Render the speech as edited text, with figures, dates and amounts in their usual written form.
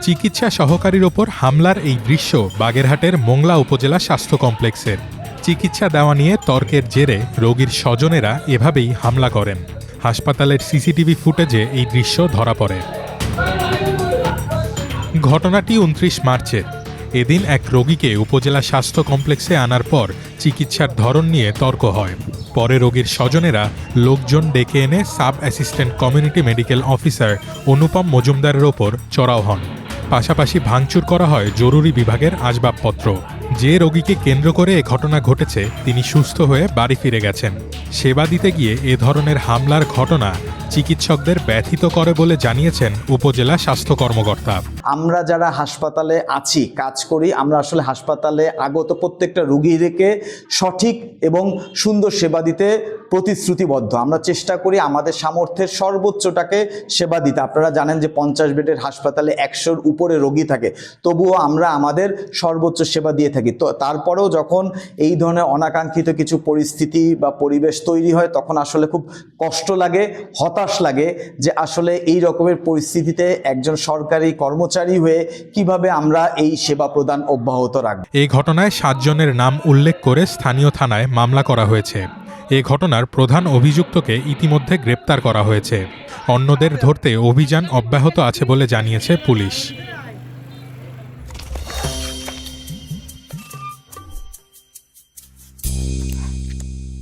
চিকিৎসা সহকারীর ওপর হামলার এই দৃশ্য বাগেরহাটের মোংলা উপজেলা স্বাস্থ্য কমপ্লেক্সের। চিকিৎসা দেওয়া নিয়ে তর্কের জেরে রোগীর স্বজনেরা এভাবেই হামলা করেন। হাসপাতালের সিসিটিভি ফুটেজে এই দৃশ্য ধরা পড়ে। ঘটনাটি ২৯ মার্চের। এদিন এক রোগীকে উপজেলা স্বাস্থ্য কমপ্লেক্সে আনার পর চিকিৎসার ধরন নিয়ে তর্ক হয়। পরে রোগীর স্বজনেরা লোকজন ডেকে এনে sub assistant community medical officer Anupam মজুমদারের ওপর চড়াও হন। পাশাপাশি ভাঙচুর করা হয় জরুরি বিভাগের আসবাবপত্র। যে রোগীকে কেন্দ্র করে এ ঘটনা ঘটেছে তিনি সুস্থ হয়ে বাড়ি ফিরে গেছেন। সেবা দিতে গিয়ে এ ধরনের হামলার ঘটনা চিকিৎসকদের ব্যথিত করে বলে জানিয়েছেন উপজেলা স্বাস্থ্য কর্মকর্তা। আমরা যারা হাসপাতালে আছি, কাজ করি, আমরা আসলে হাসপাতালে আগত প্রত্যেকটা রোগীকে সঠিক এবং সুন্দর সেবা দিতে প্রতিশ্রুতিবদ্ধ। আমরা চেষ্টা করি আমাদের সামর্থ্যের সর্বোচ্চটাকে সেবা দিতে। আপনারা জানেন যে 50 বেডের হাসপাতালে 100-র উপরে রোগী থাকে, তবুও আমরা আমাদের সর্বোচ্চ সেবা দিয়ে থাকি। তো তারপরেও যখন এই ধরনের অনাকাঙ্ক্ষিত কিছু পরিস্থিতি বা পরিবেশ তৈরি হয় তখন আসলে খুব কষ্ট লাগে, হতাশ লাগে যে আসলে এই রকমের পরিস্থিতিতে একজন সরকারি কর্মচারী হয়ে কিভাবে আমরা এই সেবা প্রদান অব্যাহত রাখব। এই ঘটনায় 7 জনের নাম উল্লেখ করে স্থানীয় থানায় মামলা করা হয়েছে। এ ঘটনার প্রধান অভিযুক্তকে ইতিমধ্যে গ্রেপ্তার করা হয়েছে। অন্যদের ধরতে অভিযান অব্যাহত আছে বলে জানিয়েছে পুলিশ।